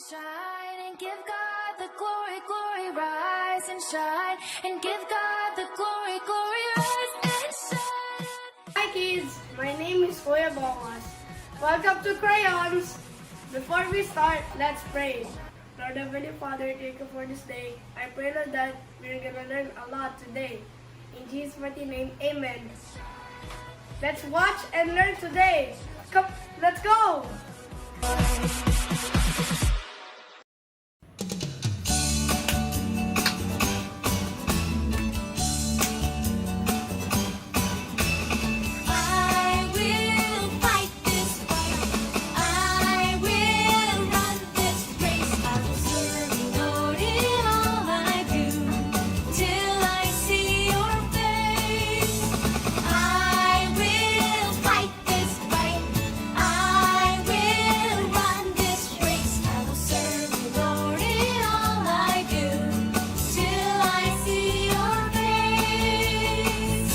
and shine and give God the glory, glory, rise and shine and give God the glory, glory, rise and shine. Hi kids, my name is Kuya Bongas. Welcome to Crayons. Before we start, let's pray. Lord Heavenly Father, thank you for this day. I pray, Lord, that we're gonna learn a lot today. In Jesus' mighty name, amen. Let's watch and learn today. Come, let's go! I will fight this fight. I will run this race. I will serve you, Lord, in all I do, till I see your face. I will fight this fight. I will run this race. I will serve you, Lord, in all I do, till I see your face.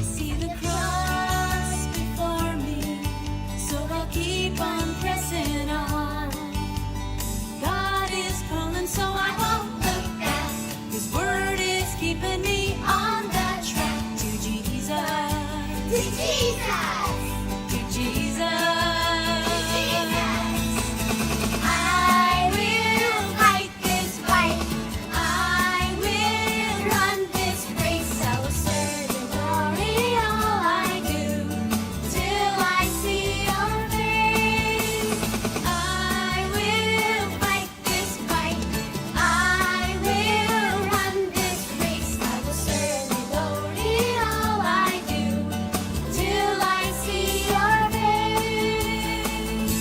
See the cross before me, so I'll keep on pressing on. God is calling, so I won't look back. His word is keeping me on that track to Jesus. To Jesus. To Jesus. I will fight this fight. I will run this race. I will serve you, Lord, in all I do, till I see your face. I will fight this fight. I will run this race. I will serve you, Lord, in all I do, till I see your face.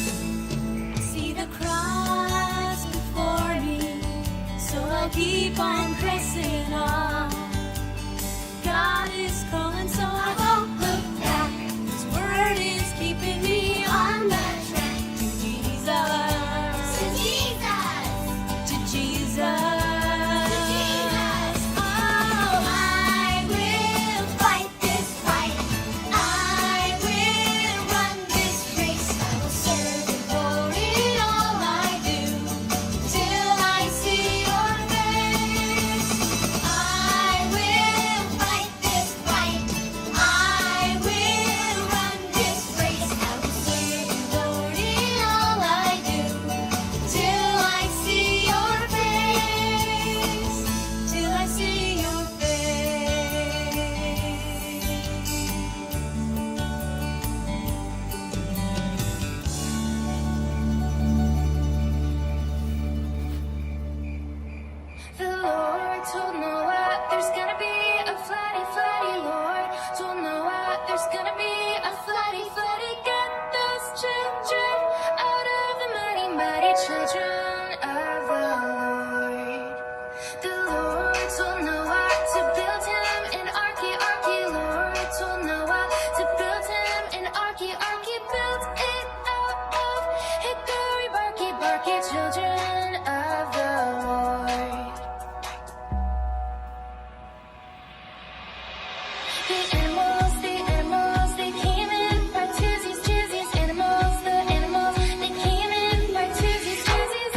See the cross before me, so I'll keep on pressing on. God is calling, so I won't look back. His word is keeping me on that track to Jesus. To Jesus. To Jesus. Oh, I will fight this fight. I will run this race. I will serve you, Lord, in all I do, till I see your face. I will fight this fight. I will run this race. I will serve you, Lord, in all I do, till I see your face. Till I see your face. The Lord told Noah there's gonna be a floody, floody. Lord told Noah there's gonna be a floody, floody. Get those children out of the mighty, mighty children of the Lord. The Lord told Noah to build him an arky, arky. Lord told Noah to build him an arky, arky. Built it out of hickory, barky, barky children of the Lord. The animals, they came in by twosies, twosies. Animals, the animals, they came in by twosies, twosies.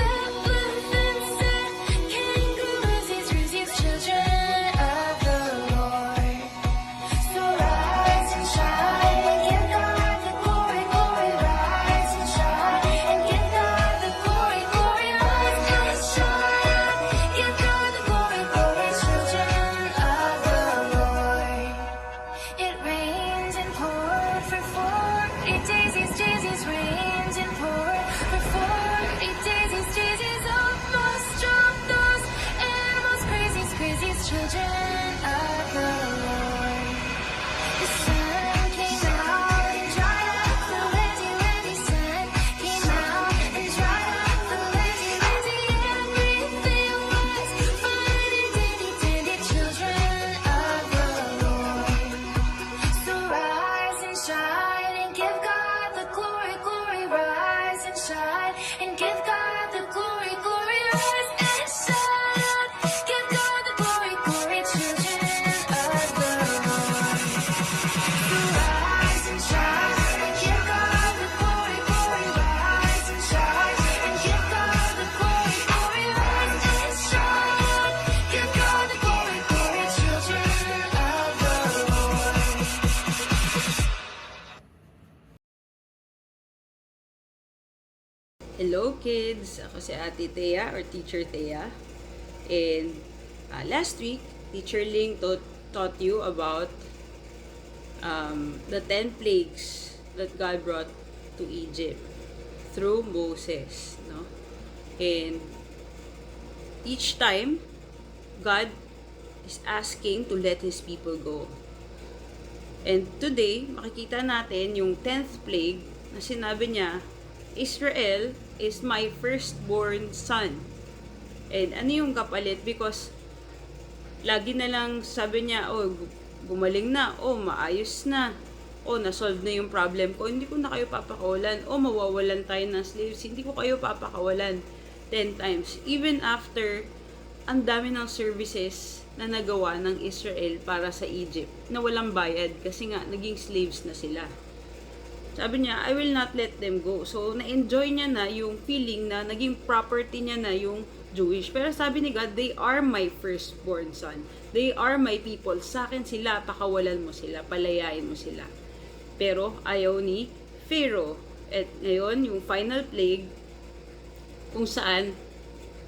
Hello kids! Ako si Ate Thea or Teacher Thea. And last week, Teacher Ling taught you about the 10 plagues that God brought to Egypt through Moses. No? And each time, God is asking to let His people go. And today, makikita natin yung 10th plague na sinabi niya, Israel is my firstborn son. And ano yung kapalit? Because lagi na lang sabi niya, oh, gumaling na, oh, maayos na, oh, nasolve na yung problem ko, hindi ko na kayo papakawalan, oh, mawawalan tayo ng slaves, hindi ko kayo papakawalan 10 times. Even after, ang dami ng services na nagawa ng Israel para sa Egypt na walang bayad kasi nga naging slaves na sila. Sabi niya, I will not let them go. So, na-enjoy niya na yung feeling na naging property niya na yung Jewish. Pero sabi ni God, they are my firstborn son. They are my people. Sa akin sila, pakawalan mo sila, palayain mo sila. Pero ayaw ni Pharaoh. At ngayon, yung final plague, kung saan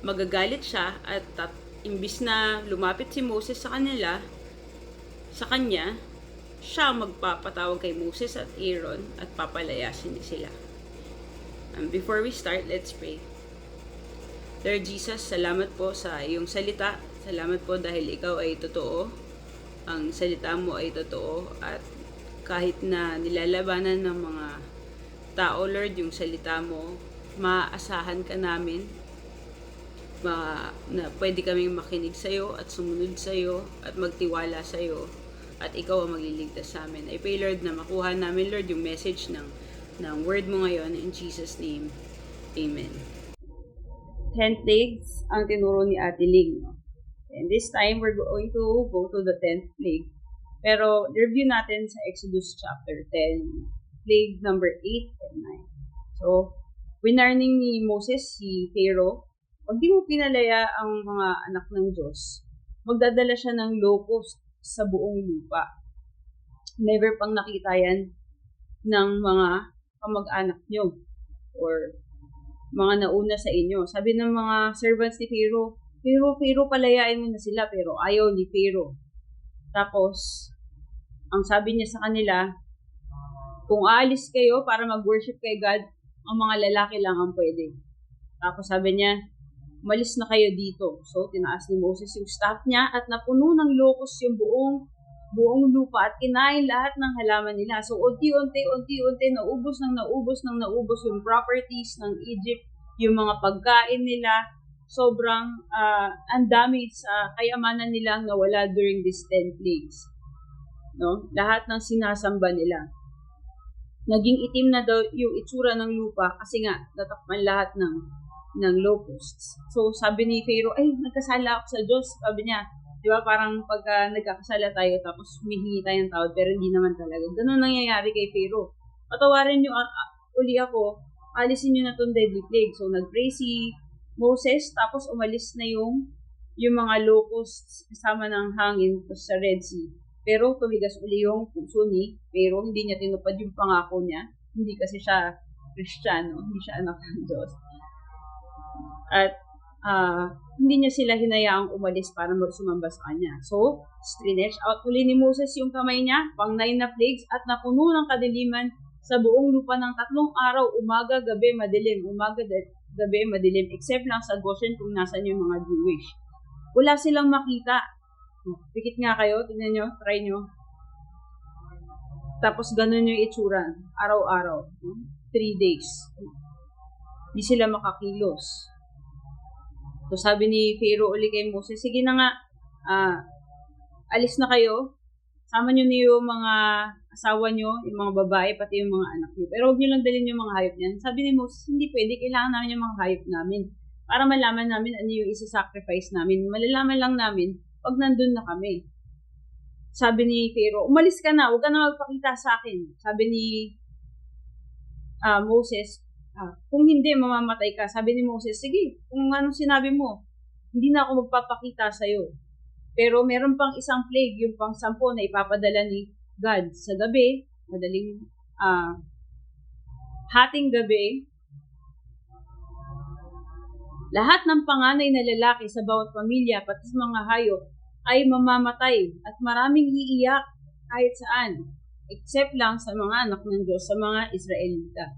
magagalit siya at imbis na lumapit si Moses sa kanya, siya magpapatawag kay Moses at Aaron at papalayasin sila. Before we start, let's pray. Lord Jesus, salamat po sa iyong salita. Salamat po dahil ikaw ay totoo. Ang salita mo ay totoo at kahit na nilalabanan ng mga tao, Lord, yung salita mo, maaasahan ka namin na pwede kaming makinig sa'yo at sumunod sa'yo at magtiwala sa'yo. At ikaw ang magliligtas sa amin. I pray, Lord, na makuha namin, Lord, yung message ng word mo ngayon. In Jesus' name, Amen. 10 plagues ang tinuro ni Ate Ling. No? And this time, we're going to go to the 10th plague. Pero, review natin sa Exodus chapter 10, plague number 8 and 9. So, winarning ni Moses si Pharaoh, pag di mo pinalaya ang mga anak ng Diyos, magdadala siya ng locust sa buong lupa. Never pang nakita yan ng mga kamag-anak nyo or mga nauna sa inyo. Sabi ng mga servants ni Pharaoh, palayain mo na sila, pero ayaw ni Pharaoh. Tapos, ang sabi niya sa kanila, kung aalis kayo para mag-worship kay God, ang mga lalaki lang ang pwede. Tapos sabi niya, umalis na kayo dito. So, tinaas ni Moses yung staff niya at napuno ng locust yung buong lupa at kinain lahat ng halaman nila. So, unti-unti, naubos yung properties ng Egypt, yung mga pagkain nila. Sobrang ang dami sa kayamanan nilang nawala during these 10 plagues. No? Lahat ng sinasamba nila. Naging itim na daw yung itsura ng lupa kasi nga natakpan lahat ng locusts. So, sabi ni Pharaoh, ay, nagkasala ako sa Diyos. Sabi niya, di ba, parang pagka nagkakasala tayo, tapos humihingi tayo ng tawad, pero hindi naman talaga. Ganun nangyayari kay Pharaoh. Patawarin niyo uli ako, alisin niyo na itong deadly plague. So, nag-pray si Moses, tapos umalis na yung mga locusts kasama ng hangin sa Red Sea. Pero tumigas uli yung puso ni Pharaoh, hindi niya tinupad yung pangako niya. Hindi kasi siya Kristiyano, hindi siya anak ng Diyos. At hindi niya sila hinayaang umalis para sumamba sa kanya. So, stretch out uli ni Moses yung kamay niya, pang 9 na plagues, at napuno ng kadiliman sa buong lupa ng 3 araw, umaga, gabi, madilim, except lang sa Goshen kung nasan yung mga Jewish. Wala silang makita. Pikit nga kayo, tingnan nyo, try nyo. Tapos ganun yung itsura, araw-araw, 3 days. Hindi sila makakilos. So, sabi ni Pharaoh uli kay Moses, sige na nga, alis na kayo. Sama nyo niyo yung mga asawa nyo, yung mga babae, pati yung mga anak nyo. Pero huwag nyo lang dalhin yung mga hayop niyan. Sabi ni Moses, hindi pwede, kailangan namin yung mga hayop namin. Para malaman namin ano yung isa-sacrifice namin. Malalaman lang namin pag nandun na kami. Sabi ni Pharaoh, umalis ka na, huwag ka na magpakita sa akin. Sabi ni Moses, kung hindi, mamamatay ka. Sabi ni Moses, sige, kung anong sinabi mo, hindi na ako magpapakita sa'yo. Pero meron pang isang plague, yung pang 10 na ipapadala ni God sa gabi, madaling hating gabi, Lahat ng panganay na lalaki sa bawat pamilya, pati sa mga hayop, ay mamamatay at maraming iiyak kahit saan, except lang sa mga anak ng Diyos, sa mga Israelita.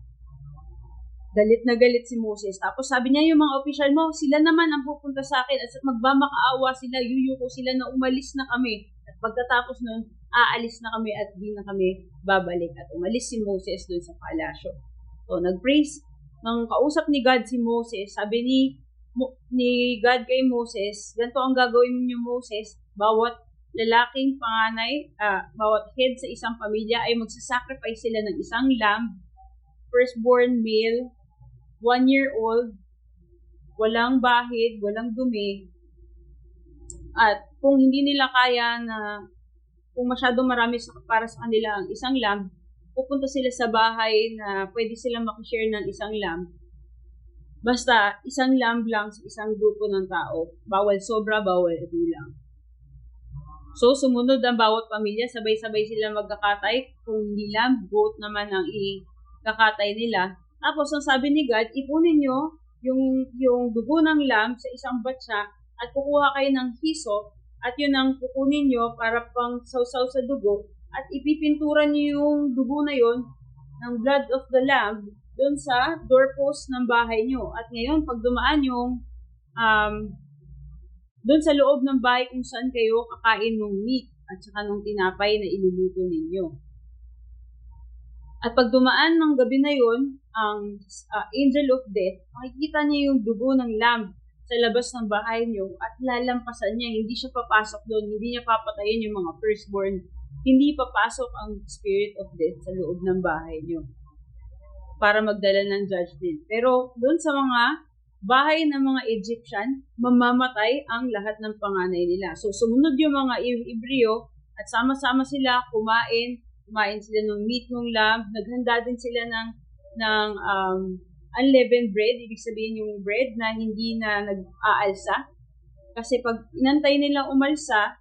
Galit na galit si Moses. Tapos sabi niya yung mga opisyal mo, sila naman ang pupunta sa akin at magmamakaawa sila, yuyuko sila na umalis na kami. At pagkatapos nun, aalis na kami at di na kami babalik. At umalis si Moses dun sa palasyo. So, nag-praise ng kausap ni God si Moses. Sabi ni God kay Moses, ganito ang gagawin niyo Moses, bawat lalaking panganay, bawat head sa isang pamilya ay magsasacrifice sila ng isang lamb, firstborn male, 1 year old, walang bahid, walang dumi, at kung hindi nila kaya na, kung masyadong marami para sa kanila ang isang lamb, pupunta sila sa bahay na pwede silang makishare ng isang lamb. Basta, isang lamb lang sa isang grupo ng tao. Bawal sobra, bawal lang. So, sumunod ang bawat pamilya, sabay-sabay sila magkakatay. Kung hindi lamb, goat naman ang ikakatay nila. Tapos, ang sabi ni God, ipunin nyo yung dugo ng lamb sa isang batsa at kukuha kayo ng hisop at yun ang kukunin nyo para pang sausaw sa dugo at ipipintura nyo yung dugo na yun ng blood of the lamb doon sa doorpost ng bahay nyo. At ngayon, pag dumaan yung doon sa loob ng bahay kung saan kayo kakain ng meat at saka ng tinapay na iluluto ninyo. At pag dumaan ng gabi na yun, ang angel of death, makikita niya yung dugo ng lamb sa labas ng bahay niyo at lalampasan niya. Hindi siya papasok doon, hindi niya papatayin yung mga firstborn. Hindi papasok ang spirit of death sa loob ng bahay niyo para magdala ng judgment. Pero doon sa mga bahay ng mga Egyptian, mamamatay ang lahat ng panganay nila. So sumunod yung mga Hebreo at sama-sama sila kumain sila ng meat ng lamb, naghanda din sila ng unleavened bread, ibig sabihin yung bread na hindi na nag-aalsa. Kasi pag inantay nila umalsa,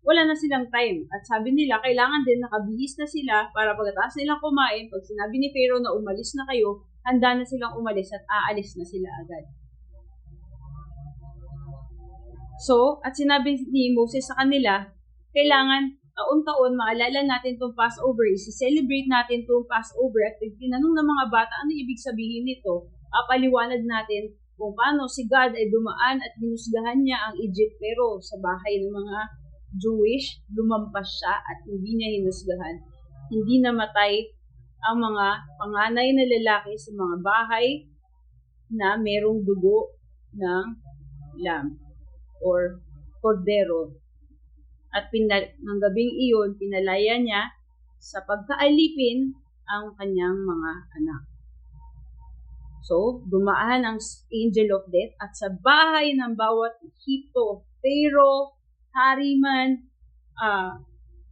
wala na silang time. At sabi nila, kailangan din nakabihis na sila para pagkatapos nilang kumain, pag sinabi ni Pharaoh na umalis na kayo, handa na silang umalis at aalis na sila agad. So, at sinabi ni Moses sa kanila, kailangan taon-taon maalala natin itong Passover, isi-celebrate natin itong Passover at tinanong ng mga bata, ano ibig sabihin nito? Paliwanag natin kung paano si God ay dumaan at hinusgahan niya ang Egypt, pero sa bahay ng mga Jewish, lumampas siya at hindi niya hinusgahan. Hindi namatay ang mga panganay na lalaki sa mga bahay na merong dugo ng lamb or kordero. At ng gabing iyon, pinalaya niya sa pagkaalipin ang kanyang mga anak. So, dumaan ang angel of death at sa bahay ng bawat Ehipto, Pharaoh, hari man,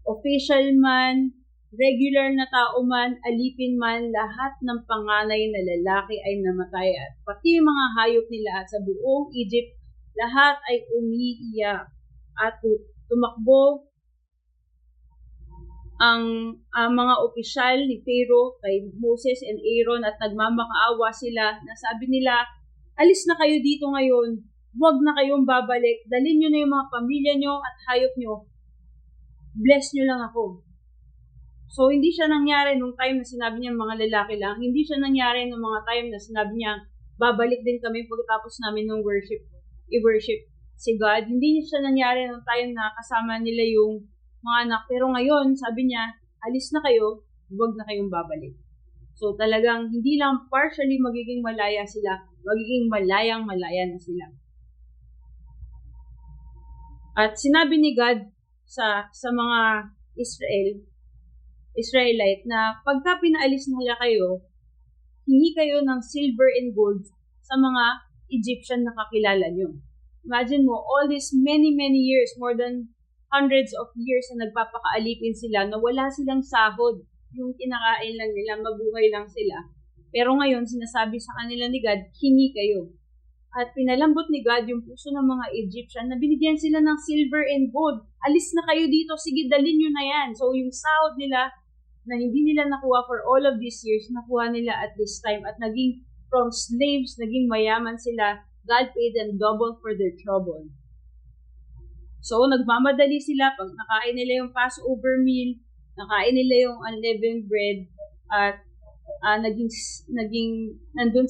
official man, regular na tao man, alipin man, lahat ng panganay na lalaki ay namatay at pati yung mga hayop nila at sa buong Egypt, lahat ay umiiyak at tumakbo ang mga opisyal ni Pharaoh kay Moses and Aaron at nagmamakaawa sila na sabi nila, alis na kayo dito ngayon, huwag na kayong babalik, dalhin nyo na yung mga pamilya nyo at hayop nyo, bless nyo lang ako. So, hindi siya nangyari nung time na sinabi niya mga lalaki lang, hindi siya nangyari nung mga time na sinabi niya, babalik din kami pagkatapos namin ng i-worship si God. Hindi siya nangyari nung time na kasama nila yung mga anak. Pero ngayon, sabi niya, alis na kayo, huwag na kayong babalik. So talagang hindi lang partially magiging malaya sila, magiging malayang-malaya na sila. At sinabi ni God sa mga Israelite na pagka pinaalis nila kayo, hingi kayo ng silver and gold sa mga Egyptian na kakilala nyo. Imagine mo, all these many years, more than hundreds of years na nagpapakaalipin sila na wala silang sahod. Yung kinakain lang nila, mabuhay lang sila. Pero ngayon, sinasabi sa kanila ni God, hingi kayo. At pinalambot ni God yung puso ng mga Egyptian na binigyan sila ng silver and gold. Alis na kayo dito, sige, dalhin nyo na yan. So yung sahod nila na hindi nila nakuha for all of these years, nakuha nila at this time. At naging from slaves, naging mayaman sila God paid them double for their trouble. So, nagmamadali sila pag nakain nila yung Passover meal, nakain nila yung unleavened bread, at nandun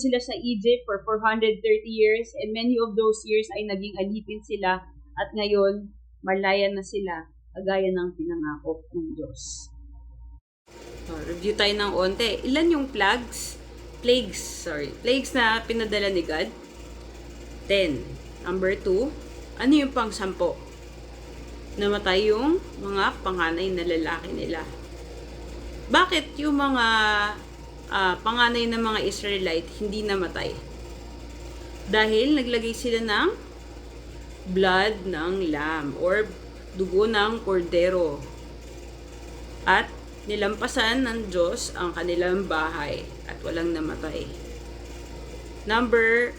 sila sa Egypt for 430 years, and many of those years ay naging alipin sila, at ngayon, malaya na sila, kagaya ng pinangako ng Diyos. So, review tayo ng onte. Ilan yung plagues na pinadala ni God? 10. Number 2, ano yung pang-10? Namatay yung mga panganay na lalaki nila. Bakit yung mga panganay ng mga Israelite hindi namatay? Dahil naglagay sila ng blood ng lamb or dugo ng kordero. At nilampasan ng Diyos ang kanilang bahay at walang namatay. Number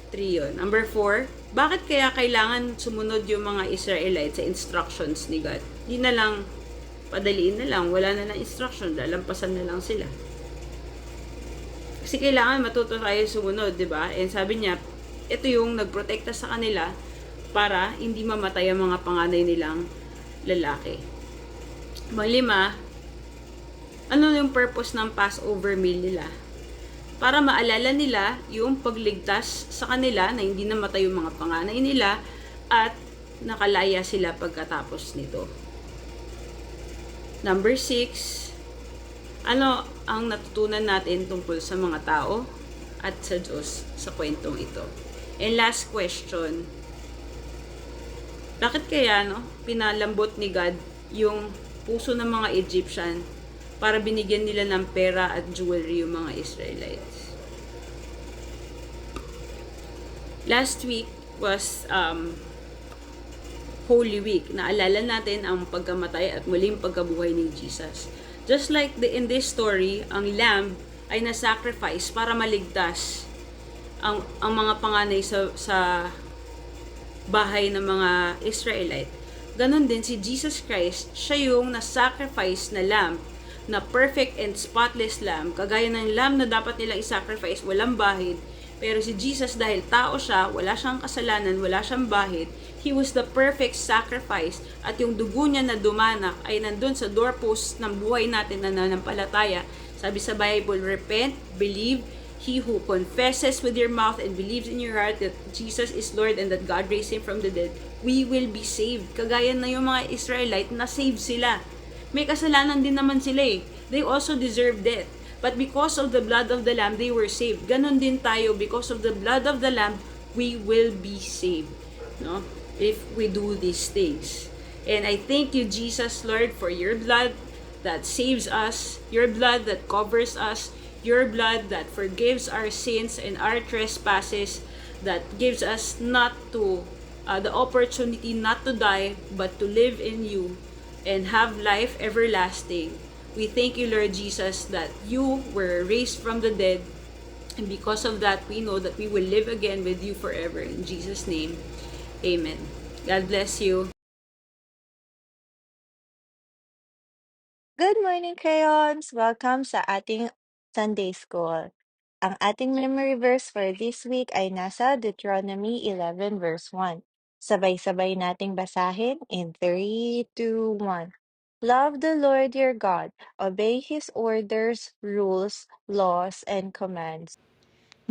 3 yun. Number 4, bakit kaya kailangan sumunod yung mga Israelites sa instructions ni God? Di na lang, padaliin na lang, wala na lang instruction, lalampasan na lang sila. Kasi kailangan matuto tayo sumunod, di ba? And sabi niya, ito yung nagprotekta sa kanila para hindi mamatay ang mga panganay nilang lalaki. Malima, ano yung purpose ng Passover meal nila? Para maalala nila yung pagligtas sa kanila na hindi namatay yung mga panganay nila at nakalaya sila pagkatapos nito. Number 6, ano ang natutunan natin tungkol sa mga tao at sa Diyos sa kwentong ito? And last question, bakit kaya pinalambot ni God yung puso ng mga Egyptian para binigyan nila ng pera at jewelry yung mga Israelites? Last week was Holy Week. Naalala natin ang pagkamatay at muling pagkabuhay ni Jesus. Just like in this story, ang lamb ay na-sacrifice para maligtas ang mga panganay sa bahay ng mga Israelite. Ganon din si Jesus Christ, siya yung na-sacrifice na lamb, na perfect and spotless lamb, kagaya ng lamb na dapat nilang i-sacrifice, walang bahid. Pero si Jesus, dahil tao siya, wala siyang kasalanan, wala siyang bahid, He was the perfect sacrifice, at yung dugo niya na dumanak ay nandun sa doorpost ng buhay natin na nanampalataya. Sabi sa Bible, repent, believe, he who confesses with your mouth and believes in your heart that Jesus is Lord and that God raised Him from the dead, we will be saved. Kagaya na yung mga Israelite, na saved sila. May kasalanan din naman sila eh. They also deserve death. But because of the blood of the Lamb, they were saved. Ganon din tayo. Because of the blood of the Lamb, we will be saved. No? If we do these things. And I thank you, Jesus, Lord, for your blood that saves us, your blood that covers us, your blood that forgives our sins and our trespasses, that gives us not to the opportunity not to die, but to live in you and have life everlasting. We thank you, Lord Jesus, that you were raised from the dead, and because of that, we know that we will live again with you forever. In Jesus' name, amen. God bless you. Good morning, crayons! Welcome sa ating Sunday School. Ang ating memory verse for this week ay nasa Deuteronomy 11 verse 1. Sabay-sabay nating basahin in 3, 2, 1. Love the Lord your God. Obey His orders, rules, laws, and commands.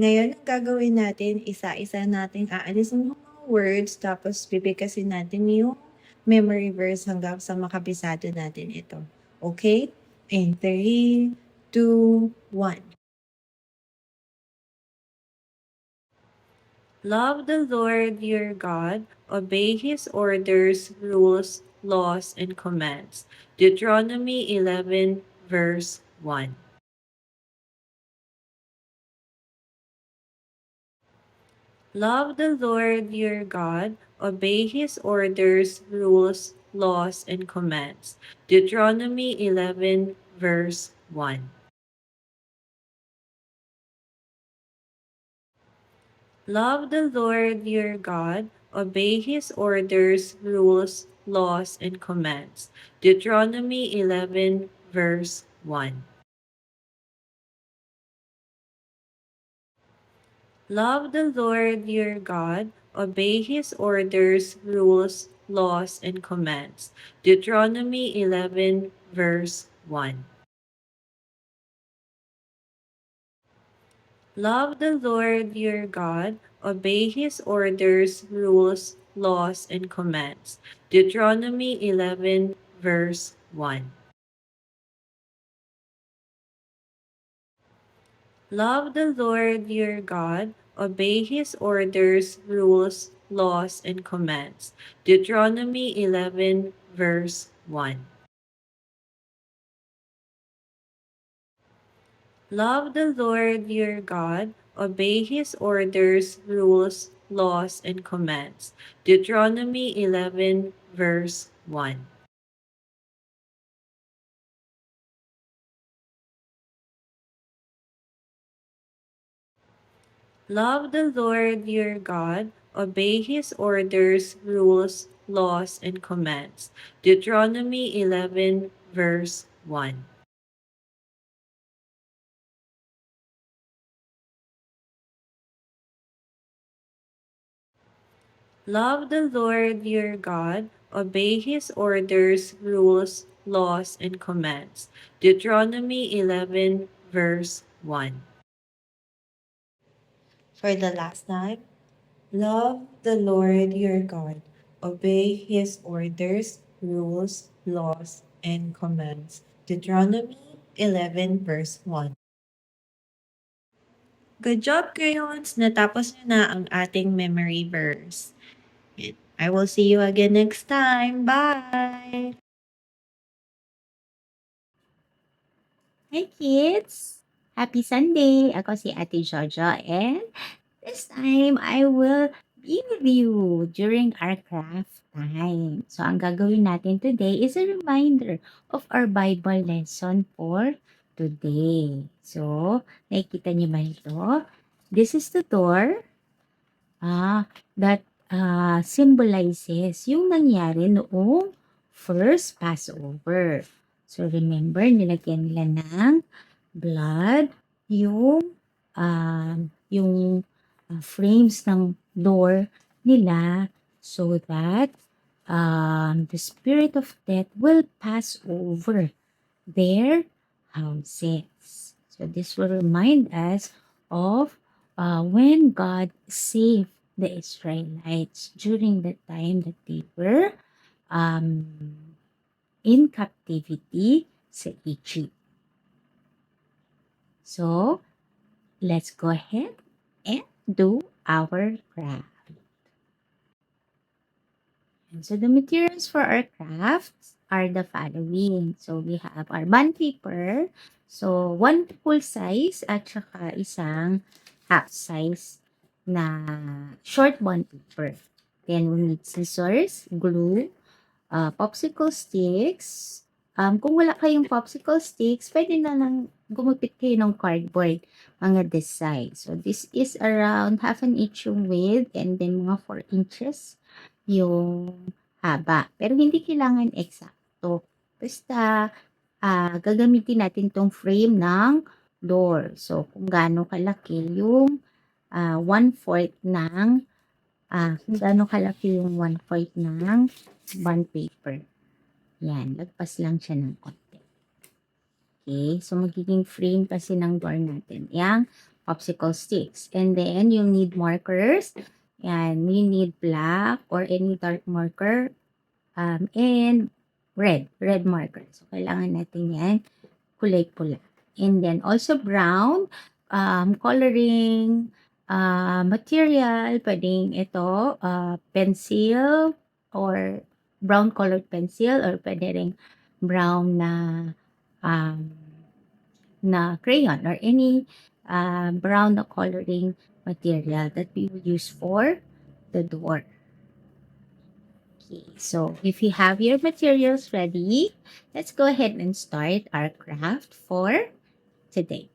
Ngayon, ang gagawin natin, isa-isa nating aalisin yung mga words, tapos bibigkasin natin yung memory verse hanggang sa makabisado natin ito. Okay? In 3, 2, 1. Love the Lord your God, obey His orders, rules, laws, and commands. Deuteronomy 11, verse 1. Love the Lord your God, obey His orders, rules, laws, and commands. Deuteronomy 11, verse 1. Love the Lord your God, obey His orders, rules, laws, and commands. Deuteronomy 11, verse 1. Love the Lord your God, obey his orders, rules, laws, and commands. Deuteronomy 11, verse 1. Love the Lord your God, obey his orders, rules, laws, and commands. Deuteronomy 11, verse 1. Love the Lord your God, obey his orders, rules, laws, and commands. Deuteronomy 11, verse 1. Love the Lord your God, obey his orders, rules, laws, and commands. Deuteronomy 11, verse 1. Love the Lord your God, obey his orders, rules, laws, and commands. Deuteronomy 11, verse 1. Love the Lord your God, obey his orders, rules, laws, and commands. Deuteronomy 11, verse 1. For the last time, love the Lord your God, obey his orders, rules, laws, and commands. Deuteronomy 11, verse 1. Good job, crayons! Natapos nyo na ang ating memory verse. And I will see you again next time. Bye! Hi kids! Happy Sunday! Ako si Ate Jojo and this time I will be with you during our craft time. So ang gagawin natin today is a reminder of our Bible lesson for today. So, nakikita niyo ba ito? This is the door that symbolizes yung nangyari noong first Passover. So, remember, nilagyan nila ng blood yung frames ng door nila so that the spirit of death will pass over their houses. So this will remind us of when God saved the Israelites during the time that they were um, in captivity sa Egypt. So, let's go ahead and do our craft. And so, the materials for our crafts are the following. So, we have our bond paper. So, one full size at saka isang half size na short bond paper. Then, we need scissors, glue, popsicle sticks. Kung wala kayong popsicle sticks, pwede na lang gumupit kayo ng cardboard, mga this size. So, this is around half an inch yung width and then mga 4 inches yung haba. Pero hindi kailangan eksakto. Basta, gagamitin natin tong frame ng door. So, kung gaano kalaki yung 1/4 ng kung gaano kalaki yung 1/4 ng bond paper. Yan, lagpas lang siya ng konti. Okay, so magiging frame kasi ng door natin. Yang popsicle sticks. And then, you'll need markers. Yan, we need black or any dark marker. And red marker. So, kailangan natin yan kulay pula. And then, also brown, coloring material. Pwedeng ito, pencil or brown colored pencil or pwede ring brown na crayon or any brown na coloring material that we will use for the door. Okay, so if you have your materials ready, let's go ahead and start our craft for today.